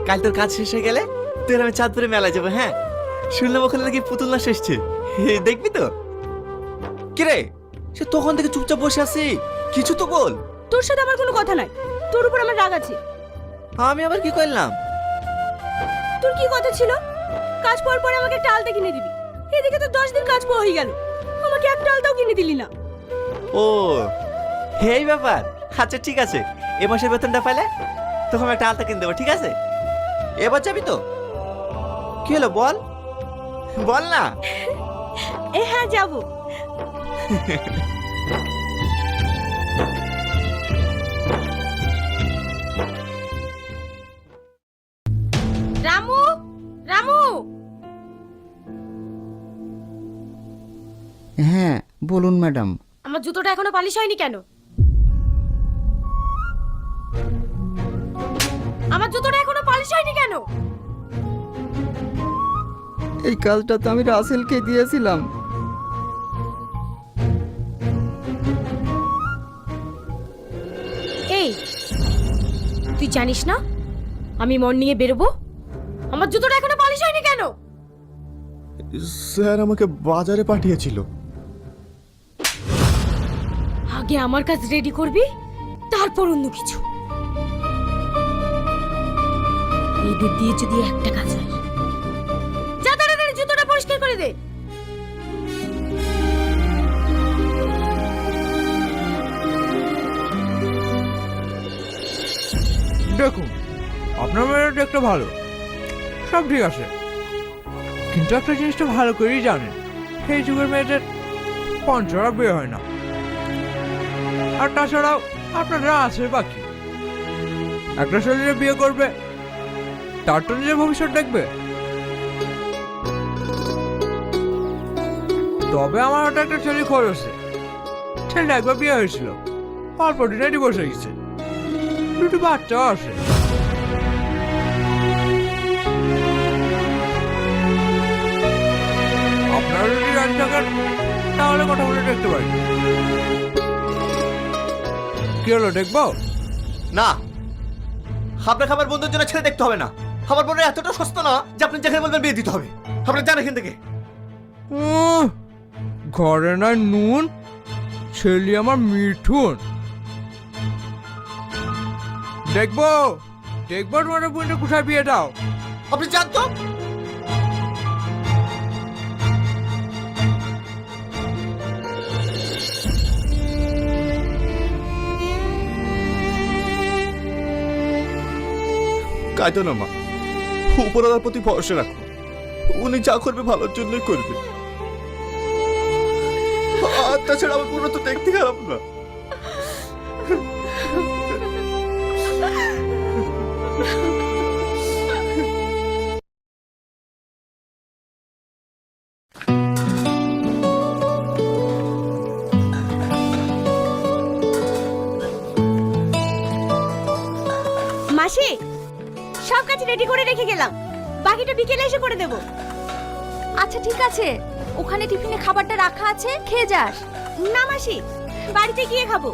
কাল তোর কাজ শেষ হয়ে গেলে তোর আমি চাঁদপুরে মেলায় যাবো। হ্যাঁ, শুনলাম ওখানে নাকি পুতুল নাচ এসছে, দেখবি তো? কিরে, সে তখন থেকে চুপচাপ বসে আছি, কিছু তো বল। তোর সাথে আমার কোনো কথা নাই, তোর উপর আমার রাগ আছে। আমি আবার কি করলাম? তোর কি কথা ছিল? কাজ পাওয়ার পরে আমাকে একটা আলতা কিনে দিবি। এদিকে তো 10 দিন কাজ পাওয়া হয়ে গেল, আমাকে একটা আলতাও কিনে দিলি না। ও এই ব্যাপার, আচ্ছা ঠিক আছে, এ মাসের বেতনটা পেলে তখন একটা আলতা কিনে দেবো, ঠিক আছে? এবার যাবি তো? কি হলো বল, বল না। হ্যাঁ যাবো। রামু, রামু। হ্যাঁ বলুন ম্যাডাম। আমার জুতোটা এখনো পালিশ হয়নি কেন? আমার জুতোটা এখনো পালিশ হয়নি কেন? এই কাজটা তো আমি রাসেলকে দিয়েছিলাম। এই, তুই জানিস না আমি মর্নিং এ বেরোবো? আমার জুতোটা এখনো পালিশ হয়নি কেন? স্যার আমাকে বাজারে পাঠিয়েছিল। আগে আমার কাজ রেডি করবি, তারপর অন্য কিছু। এদের দিয়ে যদি একটা কাজ হয়, যা তাড়াতাড়ি জুতোটা পরিষ্কার করে দে। দেখুন, আপনার মেয়েটা একটা ভালো, সব ঠিক আছে, কিন্তু একটা জিনিসটা ভালো করেই জানেন, এই যুগের মেয়েদের পঞ্চরা বিয়ে হয় না। আর তাছাড়াও আপনারা আছে বাকি, একটা ছেলে বিয়ে করবে তার তো নিজের ভবিষ্যৎ দেখবে। তবে আমার ওটা একটা ছেলে খরচে, ছেলেটা একবার বিয়ে হয়েছিল, অল্প দিনে ডিভোর্স হয়ে গেছে, দুটো বাচ্চাও আছে। আপনারা যদি রাজি থাকেন তাহলে কথা বলে দেখতে পারি। কি হলো, দেখবো? না, আপনার খাবার বন্ধুর জন্য ছেলে দেখতে হবে না। আমার বোনের এতটা সস্তা না যে আপনি যেখানে বলবেন বিয়ে দিতে হবে। আপনি জান এখান থেকে। ঘরে না নুন, ছেলে আমার মিঠুন। দেখবো দেখবো তোমার বোনটা কোথায় বিয়ে দাও। আপনি জান তো। কাঁদো না মা, উপরওয়ালার প্রতি ভরসা রাখো, উনি যা করবে ভালোর জন্যই করবে। আর তাছাড়া আমার পুরো তো দেখতে খারাপ না। মাসি, সব কাজ রেডি করে রেখে গেলাম, বাকিটা বিকেলে এসে করে দেব। আচ্ছা ঠিক আছে, ওখানে টিফিনে খাবারটা রাখা আছে, খেয়ে যাস। না মাসি, বাড়িতে গিয়ে খাবো।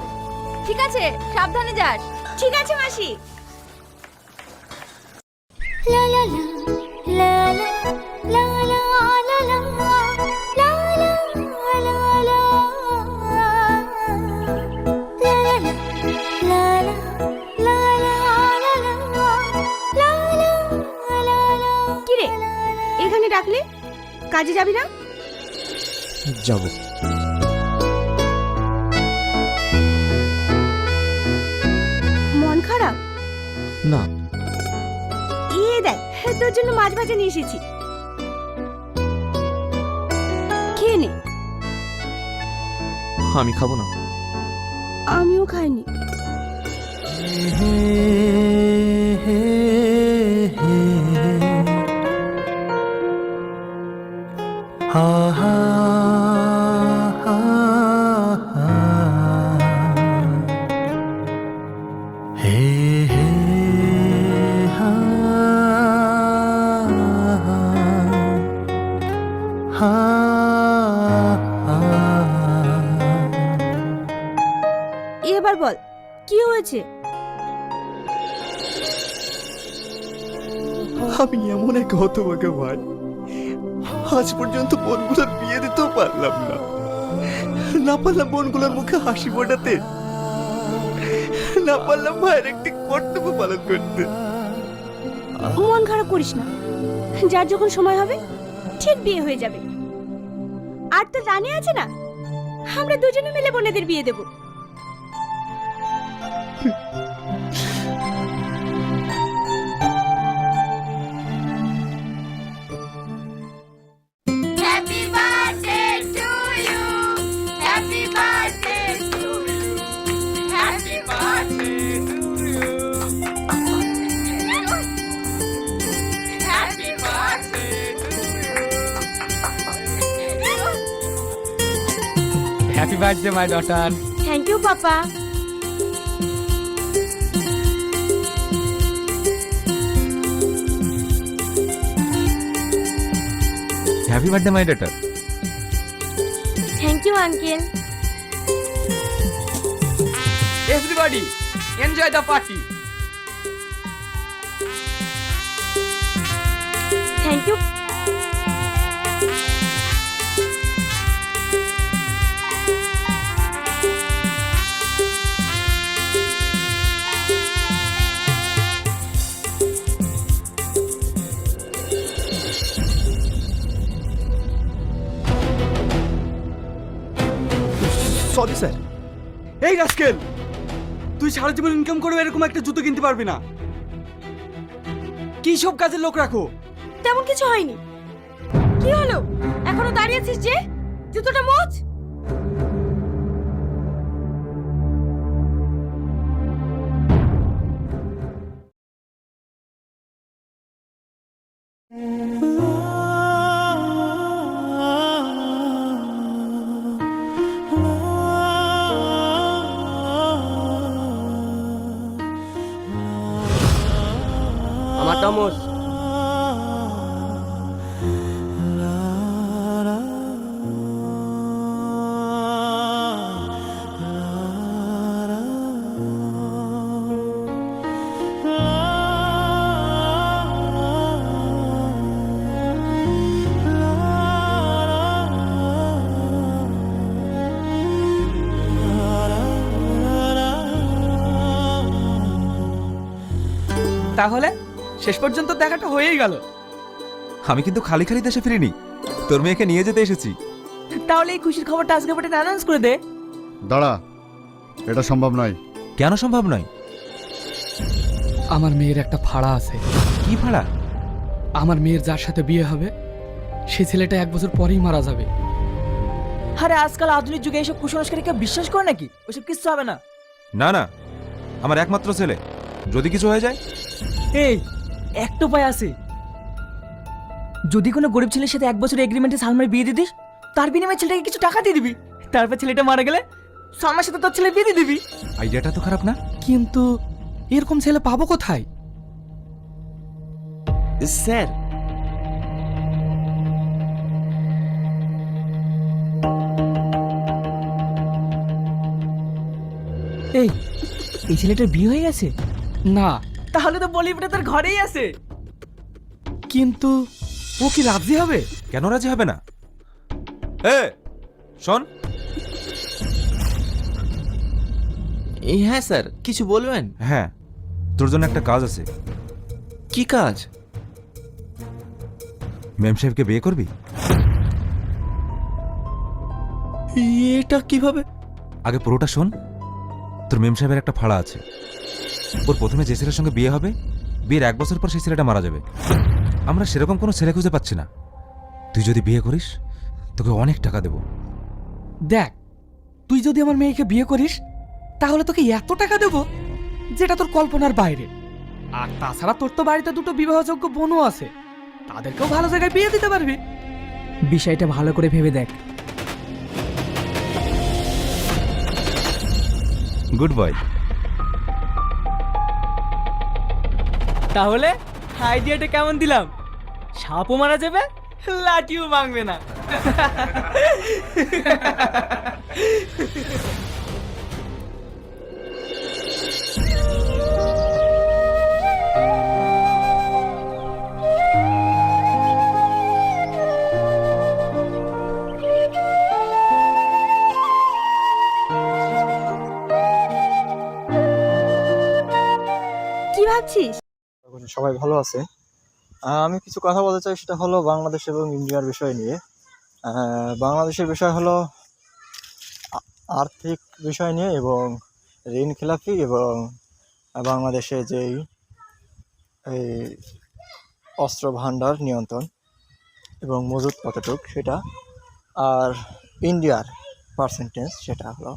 ঠিক আছে, সাবধানে যাস। ঠিক আছে মাসি। কিরে, এখানে ডাকলে কাজে যাবি না? যাবো। মন খারাপ? না। দেখ, তোর জন্য মাছ ভাজা নিয়ে এসেছি, খেয়ে নে। আমি খাবো না। আমিও খাইনি। এবার বল, কি হয়েছে? আমি এমন এক হতভাগা ভাই, আজ পর্যন্ত বোনগুলোর বিয়ে দিতেও পারলাম না। না পারলাম বোনগুলোর মুখে হাসি ফোটাতে, না পারলাম ভাইয়ের একটি কর্তব্য পালন করতে। মন খারাপ করিস না, যার যখন সময় হবে ঠিক বিয়ে হয়ে যাবে। আর তো রানী আছে না, আমরা দুজনে মিলে বোনেদের বিয়ে দেব। Happy birthday to you. Happy birthday to you. Happy birthday to you. Happy birthday to you. Happy birthday my daughter. Thank you papa. Happy birthday my daughter. Thank you uncle. Everybody enjoy the party. Thank you. Sorry sir. এই rascal, তুই সারা জীবন income করে এরকম একটা জুতো কিনতে পারবি না। কি সব কাজের লোক রাখো? তেমন কিছু হয়নি। কি হলো, এখনো দাঁড়িয়ে আছিস যে? জুতোটা মোচ। আমার টামোস। তাহলে শেষ পর্যন্ত দেখাটা হয়েই গেল। আমি কিন্তু খালি খালি দেশে ফিরিনি, তোর মেয়েকে নিয়ে যেতে এসেছি। তাহলে এই খুশির খবরটা আজকে পার্টিতে অ্যানাউন্স করে দে। দাঁড়া, এটা সম্ভব নয়। কেন সম্ভব নয়? আমার মেয়ের একটা ফাড়া আছে। কি ভাড়া? আমার মেয়ের যার সাথে বিয়ে হবে সে ছেলেটা 1 বছর পরেই মারা যাবে। আরে আজকাল আধুনিক যুগে এইসব কুসংস্কারকে বিশ্বাস করে নাকি? ওসব কিছু হবে না। না না, আমার একমাত্র ছেলে, যদি কিছু হয়ে যায়। এই একটা উপায় আছে। যদি কোনো গরিব ছেলের সাথে 1 বছর এগ্রিমেন্টে সালমার বিয়ে দিয়ে দিস, তার বিনিময়ে ছেলেটাকে কিছু টাকা দিয়ে দিবি। তারপর ছেলেটা মারা গেলে সালমার সাথে তোর ছেলে বিয়ে দিয়ে দিবি। আইডিয়াটা তো খারাপ না। কিন্তু এরকম ছেলে পাবো কোথায়? স্যার, এই এই ছেলেটার বিয়ে হয়ে গেছে? না, তাহলে তো বলিউডে তার ঘরেই আছে। কিন্তু ও কি রাজি হবে? কেন রাজি হবে না? এ শোন, হ্যাঁ স্যার, কিছু বলবেন? হ্যাঁ, তোর জন্য একটা কাজ আছে। কি কাজ? মেম সাহেবকে বিয়ে করবি? এটা কিভাবে? আগে পুরোটা শোন। তোর মেম সাহেবের একটা ফাড়া আছে। ওর প্রথমে যে ছেলের সঙ্গে বিয়ে হবে, বিয়ের 1 বছর পর সেই ছেলেটা মারা যাবে। আমরা সেরকম কোনো ছেলে খুঁজে পাচ্ছি না। তুই যদি বিয়ে করিস, তোকে অনেক টাকা দেব। দেখ, তুই যদি আমার মেয়েকে বিয়ে করিস তাহলে তোকে এত টাকা দেব যেটা তোর কল্পনার বাইরে। আর তাছাড়া তোর তো বাড়িতে 2টো বিবাহযোগ্য বোনও আছে, তাদেরকেও ভালো জায়গায় বিয়ে দিতে পারবি। বিষয়টা ভালো করে ভেবে দেখ। Good boy. তাহলে আইডিয়াটা কেমন দিলাম? সাপও মারা যাবে, লাঠিও ভাঙবে না। ভাবছিস? সবাই ভালো আছে। আমি কিছু কথা বলতে চাই, সেটা হলো বাংলাদেশ এবং ইন্ডিয়ার বিষয় নিয়ে। বাংলাদেশের বিষয় হলো আর্থিক বিষয় নিয়ে এবং ঋণ খেলাপি এবং বাংলাদেশে যেই এই অস্ত্র ভাণ্ডার নিয়ন্ত্রণ এবং মজুত কতটুক সেটা, আর ইন্ডিয়ার পার্সেন্টেজ সেটা হলো।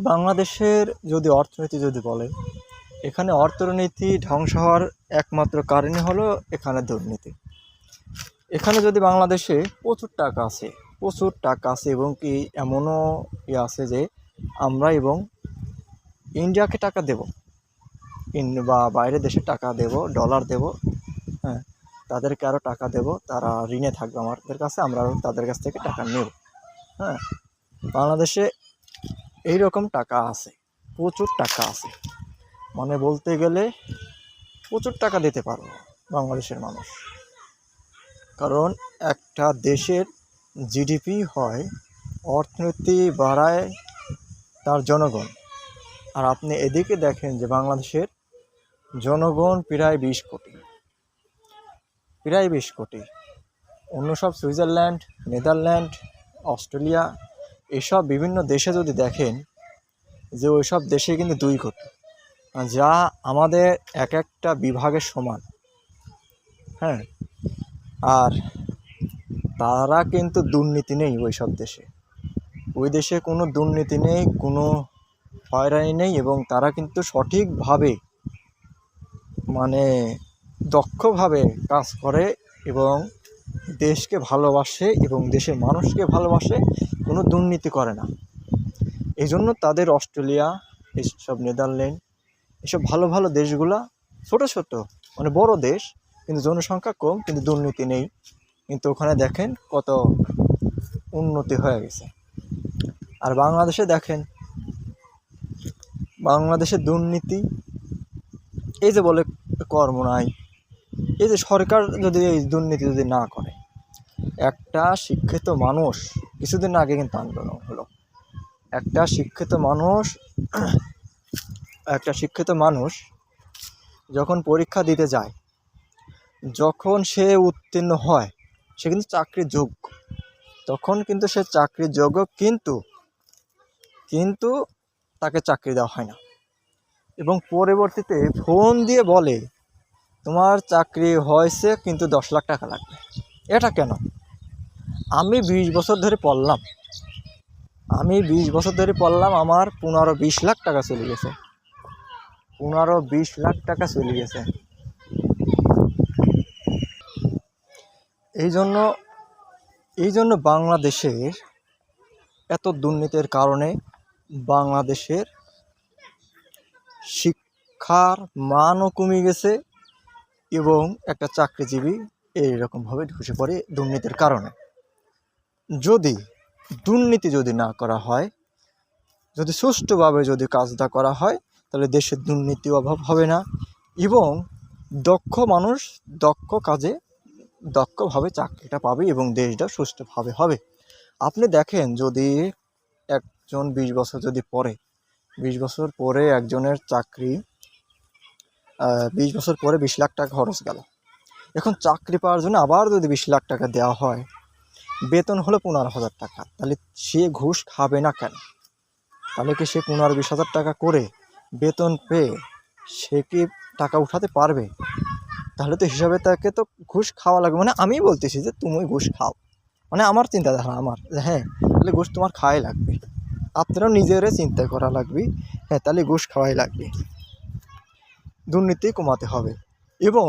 বাংলাদেশের যদি অর্থনীতি যদি বলে, এখানে অর্থনীতি ধ্বংস হওয়ার একমাত্র কারণই হলো এখানে দুর্নীতি। এখানে যদি বাংলাদেশে প্রচুর টাকা আছে এবং কি এমনও আছে যে আমরা এবং ইন্ডিয়াকে টাকা দেব বা বাইরের দেশে টাকা দেব, ডলার দেব, হ্যাঁ, তাদেরকে আরও টাকা দেব, তারা ঋণে থাকবে আমাদের কাছে, আমরাও তাদের কাছ থেকে টাকা নেব। হ্যাঁ, বাংলাদেশে এই রকম টাকা আছে, প্রচুর টাকা আছে, মানে বলতে গেলে প্রচুর টাকা দিতে পারবো বাংলাদেশের মানুষ। কারণ একটা দেশের জিডিপি হয়, অর্থনীতি বাড়ায় তার জনগণ। আর আপনি এদিকে দেখেন যে বাংলাদেশের জনগণ প্রায় 20 কোটি। অন্য সব সুইজারল্যান্ড, নেদারল্যান্ড, অস্ট্রেলিয়া এসব বিভিন্ন দেশে যদি দেখেন যে ওই সব দেশে কিন্তু 2 কোটি, যা আমাদের এক একটা বিভাগের সমান। হ্যাঁ, আর তারা কিন্তু দুর্নীতি নেই ওই সব দেশে। ওই দেশে কোনো দুর্নীতি নেই, কোনো হয়রানি নেই, এবং তারা কিন্তু সঠিকভাবে মানে দক্ষভাবে কাজ করে এবং দেশকে ভালোবাসে এবং দেশের মানুষকে ভালোবাসে, কোনো দুর্নীতি করে না। এই জন্য তাদের অস্ট্রেলিয়া, এইসব নেদারল্যান্ড, এসব ভালো ভালো দেশগুলা ছোট মানে বড় দেশ, কিন্তু জনসংখ্যা কম, কিন্তু দুর্নীতি নেই, কিন্তু ওখানে দেখেন কত উন্নতি হয়ে গেছে। আর বাংলাদেশে দেখেন, বাংলাদেশে দুর্নীতি, এই যে বলে কর্ম নাই, এই যে সরকার যদি এই দুর্নীতি যদি না করে, একটা শিক্ষিত মানুষ, কিছুদিন আগে কিন্তু আন্দোলন হলো, একটা শিক্ষিত মানুষ যখন পরীক্ষা দিতে যায়, যখন সে উত্তীর্ণ হয়, সে কিন্তু চাকরির যোগ্য, তখন কিন্তু সে চাকরির যোগ্য, কিন্তু তাকে চাকরি দেওয়া হয় না, এবং পরবর্তীতে ফোন দিয়ে বলে তোমার চাকরি হয়েছে কিন্তু 10 লাখ টাকা লাগবে। এটা কেন? আমি 20 বছর ধরে পড়লাম, আমার 15-20 লাখ টাকা চলে গেছে, 15-20 লাখ টাকা চলে গেছে। এই জন্য বাংলাদেশের এত দুর্নীতির কারণে বাংলাদেশের শিক্ষার মানও কমে গেছে, এবং একটা চাকরিজীবী এইরকমভাবে ধসে পড়ে দুর্নীতির কারণে। যদি দুর্নীতি যদি না করা হয়, যদি সুষ্ঠুভাবে যদি কাজটা করা হয়, তাহলে দেশের দুর্নীতি অভাব হবে না, এবং দক্ষ মানুষ দক্ষ কাজে দক্ষভাবে চাকরিটা পাবে এবং দেশটা সুষ্ঠুভাবে হবে। আপনি দেখেন, যদি একজন 20 বছর পরে একজনের চাকরি, 20 বছর পরে 20 লাখ টাকা খরচ গেল, এখন চাকরি পাওয়ার জন্য আবার যদি 20 লাখ টাকা দেওয়া হয়, বেতন হলো 15,000 টাকা, তাহলে সে ঘুষ খাবে না কেন? তাহলে কি সে 15-20 হাজার টাকা করে বেতন পেয়ে সে কি টাকা উঠাতে পারবে? তাহলে তো হিসাবে তাকে তো ঘুষ খাওয়া লাগবে। মানে আমি বলতেছি যে তুমি ঘুষ খাও, মানে আমার চিন্তাধারা হ্যাঁ, তাহলে ঘুষ তোমার খাওয়াই লাগবে, আপনারাও নিজেরা চিন্তা করা লাগবে, হ্যাঁ, তাহলে ঘুষ খাওয়াই লাগবে। দুর্নীতি কমাতে হবে। এবং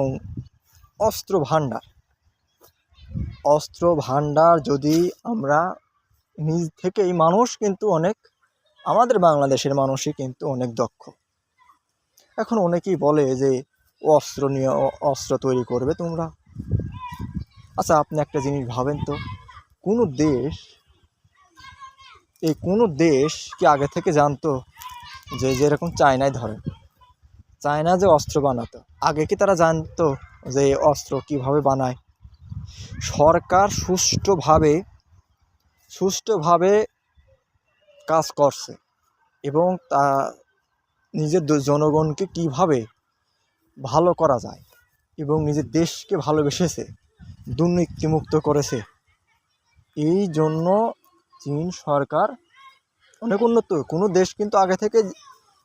অস্ত্র ভাণ্ডার যদি আমরা নিজ থেকেই, মানুষ কিন্তু অনেক, আমাদের বাংলাদেশের মানুষই কিন্তু অনেক দক্ষ। এখন অনেকেই বলে যে অস্ত্র তৈরি করবে তোমরা। আচ্ছা, আপনি একটা জিনিস ভাবেন তো, কোনো দেশ কি আগে থেকে জানতো যে যেরকম চায়নায় ধরেন, চায়না যে অস্ত্র বানাতো, আগে কি তারা জানতো যে অস্ত্র কিভাবে বানায়? সরকার সুষ্ঠুভাবে কাজ করছে এবং তা নিজের জনগণকে কিভাবে ভালো করা যায় এবং নিজের দেশকে ভালোবেসেছে, দুর্নীতিমুক্ত করেছে। এই জন্য চীন সরকার অনেক উন্নত। কোনো দেশ কিন্তু আগে থেকে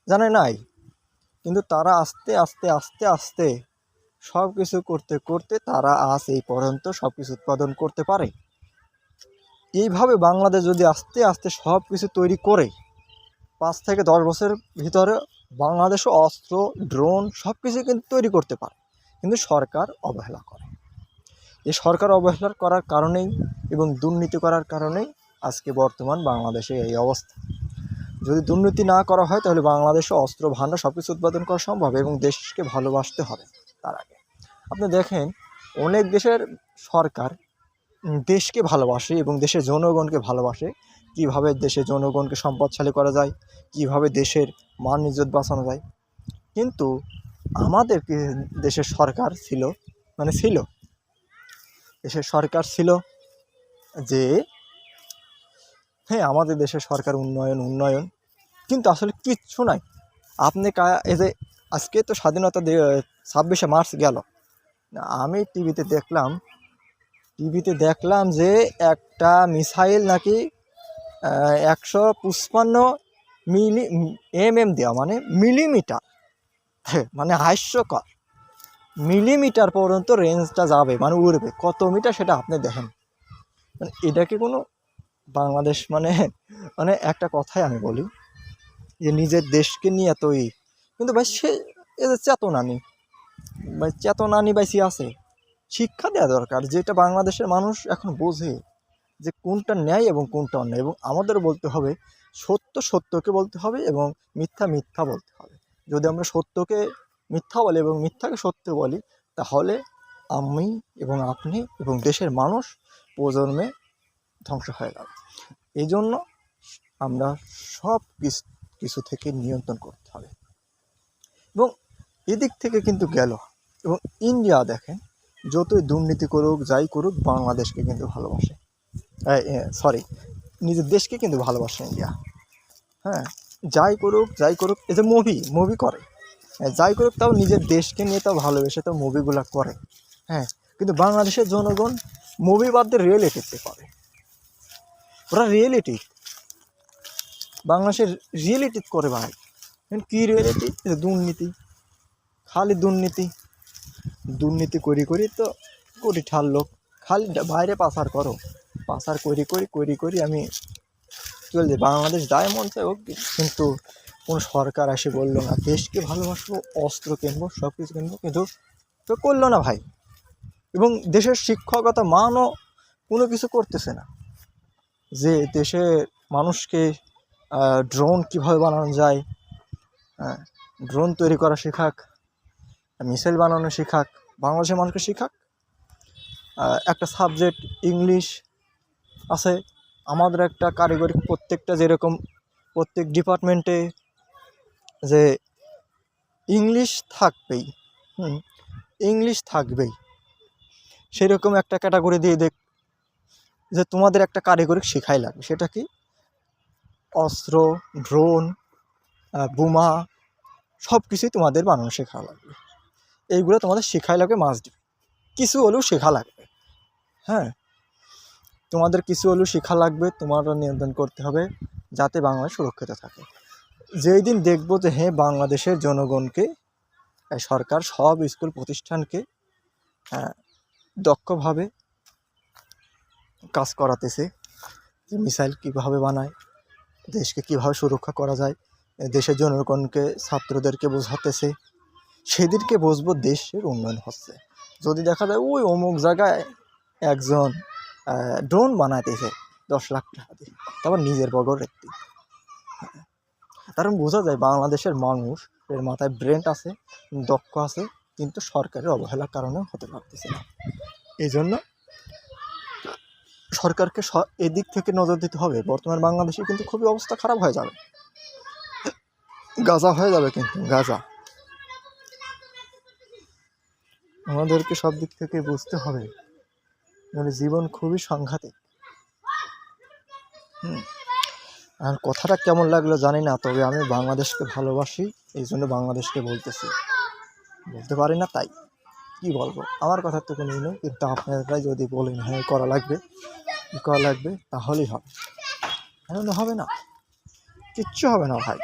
জানে নাই, কিন্তু তারা আস্তে আস্তে আস্তে আস্তে সব কিছু করতে করতে তারা আজ এই পর্যন্ত সব কিছু উৎপাদন করতে পারে। এইভাবে বাংলাদেশ যদি আস্তে আস্তে সব কিছু তৈরি করে 5 থেকে 10 বছরের ভিতরে বাংলাদেশও অস্ত্র, ড্রোন সব কিছু কিন্তু তৈরি করতে পারে, কিন্তু সরকার অবহেলা করে। এই সরকার অবহেলা করার কারণেই এবং দুর্নীতি করার কারণেই আজকে বর্তমান বাংলাদেশে এই অবস্থা। যদি দুর্নীতি না করা হয় তাহলে বাংলাদেশে অস্ত্র ভান্ডার সব কিছু উৎপাদন করা সম্ভব এবং দেশকে ভালোবাসতে হবে। তার আগে আপনি দেখেন অনেক দেশের সরকার দেশকে ভালোবাসে এবং দেশের জনগণকে ভালোবাসে, কিভাবে দেশের জনগণকে সম্পদশালী করা যায়, কিভাবে দেশের মান ইজ্জত বাঁচানো যায়। কিন্তু আমাদের দেশের সরকার ছিল দেশের সরকার ছিল যে হ্যাঁ আমাদের দেশের সরকার উন্নয়ন, কিন্তু আসলে কিচ্ছু নাই। আপনি এই যে আজকে তো স্বাধীনতা 26শে মার্চ গেল, আমি টিভিতে দেখলাম যে একটা মিসাইল নাকি 155 দেওয়া, মানে মিলিমিটার, মানে হাস্যকর, মিলিমিটার পর্যন্ত রেঞ্জটা যাবে, মানে উড়বে। কত মিটার সেটা আপনি দেখেন। মানে এটা কি কোনো বাংলাদেশ, মানে একটা কথাই আমি বলি যে নিজের দেশকে নিয়ে এতই, কিন্তু ভাই সে এদের চেতনা নেই বেশি আছে। শিক্ষা দেওয়া দরকার, যেটা বাংলাদেশের মানুষ এখন বোঝে যে কোনটা ন্যায় এবং কোনটা অন্যায়, এবং আমাদের বলতে হবে সত্যকে বলতে হবে এবং মিথ্যা বলতে হবে। যদি আমরা সত্যকে মিথ্যা বলি এবং মিথ্যাকে সত্য বলি, তাহলে আমি এবং আপনি এবং দেশের মানুষ প্রজন্মে ধ্বংস হয়ে যাবে। এই জন্য আমরা সব কিছু থেকে নিয়ন্ত্রণ করতে হবে। এবং এদিক থেকে কিন্তু গেল, এবং ইন্ডিয়া দেখেন যতই দুর্নীতি করুক যাই করুক বাংলাদেশকে কিন্তু ভালোবাসে, নিজের দেশকে কিন্তু ভালোবাসে ইন্ডিয়া। হ্যাঁ, যাই করুক এই যে মুভি করে, যাই করুক তাও নিজের দেশকে নিয়ে তাও ভালোবেসে তাও মুভিগুলো করে। হ্যাঁ, কিন্তু বাংলাদেশের জনগণ মুভি বাদ দিয়ে রিয়েলিটিতে করে। ওরা বাংলাদেশের রিয়েলিটি করে ভাই। কি রিয়েলিটি? দুর্নীতি, খালি দুর্নীতি করি তো কোটি ঠাল লোক, খালি বাইরে পাচার করি আমি চলছে। বাংলাদেশ যায় মন চাই হোক, কিন্তু কোনো সরকার এসে বললো না দেশকে ভালোবাসবো, অস্ত্র কিনবো, সব কিছু কিনবো, কিন্তু তো করলো না ভাই। এবং দেশের শিক্ষকতা মানও কোনো কিছু করতেছে না, যে দেশের মানুষকে ড্রোন কীভাবে বানানো যায়, ড্রোন তৈরি করা শেখাক, মিসাইল বানানো শেখাক, বাংলাদেশের মানুষকে শেখাক। একটা সাবজেক্ট ইংলিশ আছে, আমাদের একটা কারিগরি প্রত্যেকটা, যেরকম প্রত্যেক ডিপার্টমেন্টে যে ইংলিশ থাকবেই, সেরকম একটা ক্যাটাগরি দিয়ে দেখ যে তোমাদের একটা কারিগরি শেখাই লাগবে। সেটা কি? অস্ত্র, ড্রোন, বোমা, সব কিছুই তোমাদের বানানো শেখা লাগবে। এইগুলো তোমাদের শেখাই লাগবে, মাস্ট বি, কিছু হলেও শেখা লাগবে। হ্যাঁ, তোমাদের কিছু হলেও শেখা লাগবে, তোমারও নিয়ন্ত্রণ করতে হবে যাতে বাংলাদেশ সুরক্ষিত থাকে। যেই দিন দেখবো যে হ্যাঁ বাংলাদেশের জনগণকে সরকার সব স্কুল প্রতিষ্ঠানকে দক্ষভাবে কাজ করাতেছে, যে মিসাইল কীভাবে বানায়, দেশকে কীভাবে সুরক্ষা করা যায়, দেশের জনগণকে ছাত্রদেরকে বোঝাতেছে, সেদিনকে বুঝবো দেশের উন্নয়ন হচ্ছে। যদি দেখা যায় ওই অমুক জায়গায় একজন ড্রোন বানাইতেছে 10 লাখ টাকা দিয়ে, তারপর নিজের বগর একটি, কারণ বোঝা যায় বাংলাদেশের মানুষের মাথায় ব্রেন আছে, দক্ষ আছে, কিন্তু সরকারের অবহেলার কারণে হতে পারতেছে না। এই জন্য সরকারকে এদিক থেকে নজর দিতে হবে। বর্তমান বাংলাদেশে কিন্তু খুবই অবস্থা খারাপ হয়ে যাবে, গাজা হয়ে যাবে, কিন্তু গাজা। আমাদেরকে সব দিক থেকে বুঝতে হবে, মানে জীবন খুবই সাংঘাতিক। আর কথাটা কেমন লাগলো জানি না, তবে আমি বাংলাদেশকে ভালোবাসি, এই জন্য বাংলাদেশকে বলতেছি। বলতে পারি না তাই কি বলবো, আমার কথা তো কোনো নেই, কিন্তু আপনারাই যদি বলেন হ্যাঁ করা লাগবে তাহলেই হবে, এমন হবে না, কিচ্ছু হবে না ভাই।